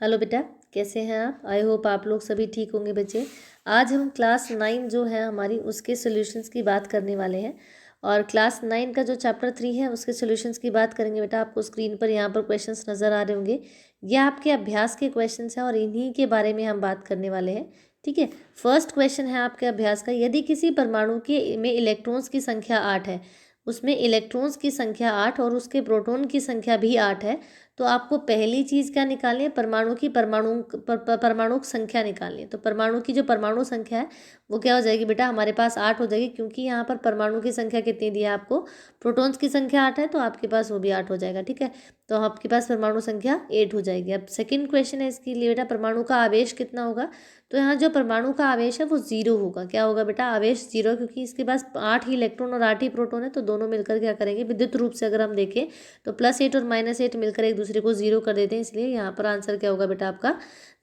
Hello बेटा, कैसे हैं आप? आई होप आप लोग सभी ठीक होंगे बच्चे। आज हम क्लास 9 जो है हमारी उसके सॉल्यूशंस की बात करने वाले हैं। और क्लास 9 का जो चैप्टर 3 है उसके सॉल्यूशंस की बात करेंगे बेटा। आपको स्क्रीन पर यहाँ पर क्वेश्चंस नज़र आ रहे होंगे। ये आपके अभ्यास के क्वेश्चंस हैं और इन्हीं के बारे में हम बात करने वाले हैं। ठीक है। फर्स्ट क्वेश्चन है आपके अभ्यास का, यदि किसी परमाणु के में इलेक्ट्रॉन्स की संख्या 8 है, उसमें इलेक्ट्रॉन्स की संख्या 8 और उसके प्रोटॉन की संख्या भी 8 है, तो आपको पहली चीज़ क्या निकालनी है? परमाणु की संख्या निकालनी है। तो परमाणु की जो परमाणु संख्या है वो क्या हो जाएगी बेटा? हमारे पास 8 हो जाएगी, क्योंकि यहाँ पर परमाणु की संख्या कितनी दी है आपको? प्रोटॉन्स की संख्या 8 है, तो आपके पास वो भी 8 हो जाएगा। ठीक है, तो आपके पास परमाणु संख्या 8 हो जाएगी। अब सेकेंड क्वेश्चन है इसके लिए बेटा, परमाणु का आवेश कितना होगा? तो यहाँ जो परमाणु का आवेश है वो 0 होगा। क्या होगा बेटा? आवेश 0, क्योंकि इसके पास 8 ही इलेक्ट्रॉन और 8 ही प्रोटॉन है, तो दोनों मिलकर क्या करेंगे? विद्युत रूप से अगर हम देखें तो +8 और -8 मिलकर एक दूसरे को 0 कर देते हैं, इसलिए यहाँ पर आंसर क्या होगा बेटा? आपका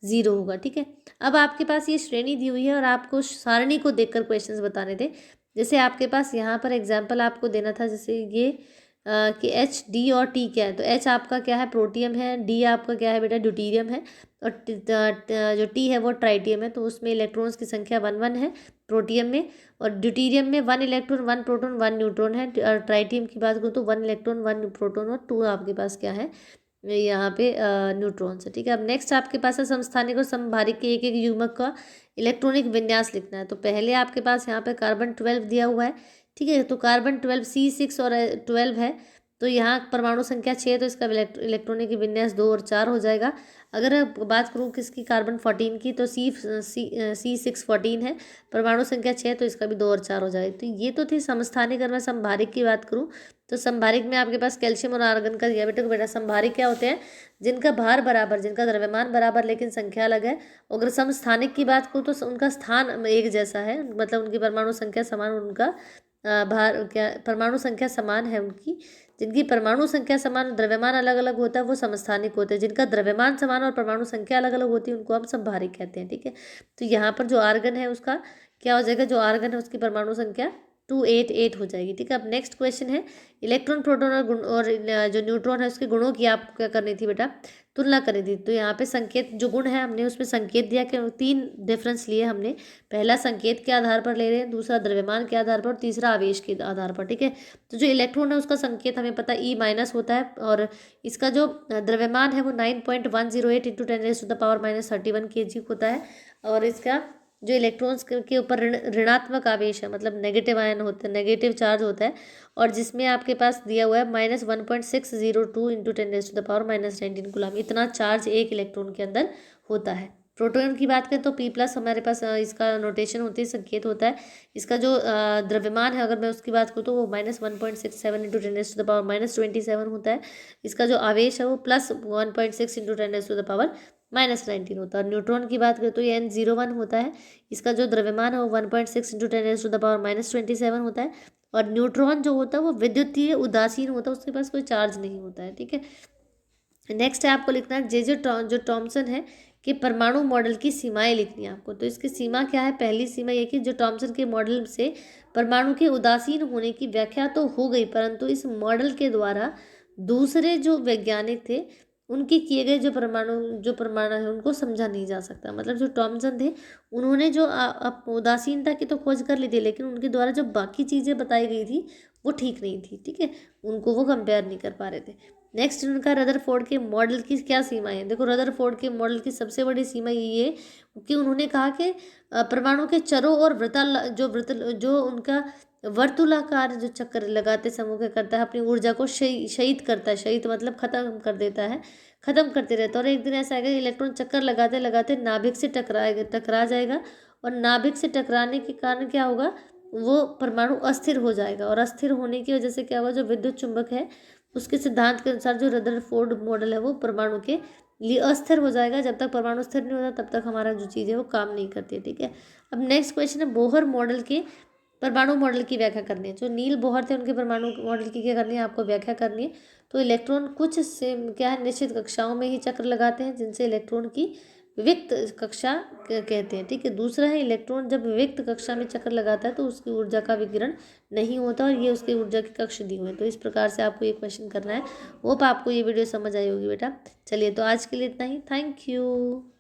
0 होगा। ठीक है। अब आपके पास ये श्रेणी दी हुई है और आपको सारणी को देखकर क्वेश्चंस बताने थे। जैसे आपके पास यहाँ पर एग्जाम्पल आपको देना था, जैसे ये कि H, D और T क्या है। तो H आपका क्या है? प्रोटियम है। D आपका क्या है बेटा? ड्यूटीरियम है। और जो T है वो ट्राइटियम है। तो उसमें इलेक्ट्रॉन्स की संख्या 1 1 है प्रोटियम में, और ड्यूटीरियम में 1 इलेक्ट्रॉन 1 प्रोटॉन 1 न्यूट्रॉन है। और ट्राइटियम की बात करूँ तो 1 इलेक्ट्रॉन 1 प्रोटॉन और 2 आपके पास क्या है? यहाँ पे न्यूट्रॉन्स है। ठीक है। अब नेक्स्ट आपके पास है समस्थानिक और समभारिक के एक एक युग्मक का इलेक्ट्रॉनिक विन्यास लिखना है। तो पहले आपके पास यहाँ पे कार्बन 12 दिया हुआ है। ठीक है, तो कार्बन 12 C6 और 12 है। तो यहाँ परमाणु संख्या 6, तो इसका इलेक्ट्रॉनिक विन्यास 2 और 4 हो जाएगा। अगर बात करूँ किसकी? कार्बन 14 की, तो C6 14 है, परमाणु संख्या 6, तो इसका भी 2 और 4 हो जाएगा। तो ये तो थी समस्थानिक। अगर मैं समभारिक की बात करूँ तो संभारिक में आपके पास कैल्शियम और आर्गन का दिया बेटा। बेटा संभारिक क्या होते हैं? जिनका भार बराबर, जिनका द्रव्यमान बराबर लेकिन संख्या अलग है। अगर समस्थानिक की बात करूँ तो उनका स्थान एक जैसा है, मतलब उनकी परमाणु संख्या समान, उनका भार क्या, परमाणु संख्या समान है उनकी। जिनकी परमाणु संख्या समान और द्रव्यमान अलग अलग होता है वो समस्थानिक होते हैं। जिनका द्रव्यमान समान और परमाणु संख्या अलग अलग होती है उनको हम संभारिक कहते हैं। ठीक है, तो यहाँ पर जो आर्गन है उसका क्या हो जाएगा? जो आर्गन है उसकी परमाणु संख्या 288 हो जाएगी। ठीक है। अब नेक्स्ट क्वेश्चन है, इलेक्ट्रॉन प्रोटॉन और गुण और जो न्यूट्रॉन है उसके गुणों की आप क्या करनी थी बेटा? तुलना करनी थी। तो यहाँ पे संकेत जो गुण है हमने उसमें संकेत दिया कि 3 डिफरेंस लिए हमने। पहला संकेत के आधार पर ले रहे हैं, दूसरा द्रव्यमान के आधार पर, और तीसरा आवेश के आधार पर। ठीक है, तो जो इलेक्ट्रॉन है उसका संकेत हमें पता E- होता है, और इसका जो द्रव्यमान है वो 9.108 इंटू 10⁻⁻31 kg होता है। और इसका जो इलेक्ट्रॉन्स के ऊपर ऋणात्मक आवेश है, मतलब नेगेटिव आयन होता है, नेगेटिव चार्ज होता है, और जिसमें आपके पास दिया हुआ है -1.602 इंटू 10⁻⁻19 कूलम। इतना चार्ज एक इलेक्ट्रॉन के अंदर होता है। प्रोटॉन की बात करें तो P+ हमारे पास इसका नोटेशन होती है, संकेत होता है। इसका जो द्रव्यमान है अगर मैं उसकी बात करूँ तो वो -1.67 इंटू 10⁻⁻27 होता है। इसका जो आवेश है वो +1.6 इंटू 10⁻⁻19 होता है। और न्यूट्रॉन की बात करें तो ये N01 होता है। इसका जो द्रव्यमान है वो 1.6 इंटू 10⁻⁻27 होता है। और न्यूट्रॉन जो होता है वो विद्युतीय उदासीन होता है, उसके पास कोई चार्ज नहीं होता है। ठीक है। नेक्स्ट है आपको लिखना है जो टॉमसन है कि परमाणु मॉडल की सीमाएं लिखनी है आपको। तो इसकी सीमा क्या है? पहली सीमा ये कि जो टॉमसन के मॉडल से परमाणु के उदासीन होने की व्याख्या तो हो गई, परंतु इस मॉडल के द्वारा दूसरे जो वैज्ञानिक थे उनके किए गए जो परमाणु है उनको समझा नहीं जा सकता। मतलब जो टॉमसन थे उन्होंने जो उदासीनता की तो खोज कर ली थी, लेकिन उनके द्वारा जो बाकी चीज़ें बताई गई थी वो ठीक नहीं थी। ठीक है, उनको वो कंपेयर नहीं कर पा रहे थे। नेक्स्ट उनका रदरफोर्ड के मॉडल की क्या सीमा है? देखो, रदरफोर्ड के मॉडल की सबसे बड़ी सीमा ये है कि उन्होंने कहा कि परमाणु के चरों और जो उनका वर्तुलाकार जो चक्कर लगाते समूह क्या करता है, अपनी ऊर्जा को शहीद करता है। शहीद मतलब खत्म कर देता है, खत्म करते रहता है। और एक दिन ऐसा आएगा इलेक्ट्रॉन चक्कर लगाते लगाते नाभिक से टकरा जाएगा, और नाभिक से टकराने के कारण क्या होगा? वो परमाणु अस्थिर हो जाएगा, और अस्थिर होने की वजह से क्या होगा? जो विद्युत चुंबक है उसके सिद्धांत के अनुसार जो रदरफोर्ड मॉडल है वो परमाणु के लिए अस्थिर हो जाएगा। जब तक परमाणु स्थिर नहीं होता तब तक हमारा जो चीज़ है वो काम नहीं करती है। ठीक है। अब नेक्स्ट क्वेश्चन है, बोहर मॉडल के परमाणु मॉडल की व्याख्या करनी है। जो नील बोहर थे उनके परमाणु मॉडल की क्या करनी है? आपको व्याख्या करनी है। तो इलेक्ट्रॉन कुछ से क्या है, निश्चित कक्षाओं में ही चक्र लगाते हैं जिनसे इलेक्ट्रॉन की विविक्त कक्षा कहते हैं, ठीक है। दूसरा है इलेक्ट्रॉन जब विविक्त कक्षा में चक्कर लगाता है तो उसकी ऊर्जा का विकिरण नहीं होता और ये उसकी ऊर्जा के कक्ष दिए हुए हैं। तो इस प्रकार से आपको ये क्वेश्चन करना है। होप आपको ये वीडियो समझ आई होगी बेटा। चलिए तो आज के लिए इतना ही। Thank you.